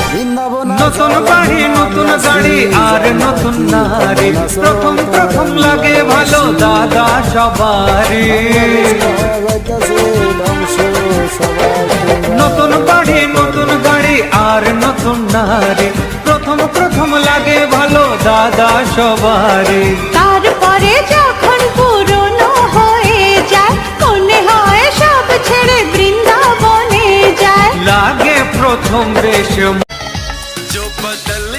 নতুন বাড়ি নতুন গাড়ি আর নতুন নারী, প্রথম প্রথম লাগে ভালো দাদা সবারই। নতুন বাড়ি নতুন গাড়ি আর নতুন নারী, প্রথম প্রথম লাগে ভালো দাদা সবারই। তারপরে যখন পুরনো হয়ে যায়, মনে হয় সব ছেড়ে বৃন্দাবনে যায়। লাগে প্রথম বেশ जो बदल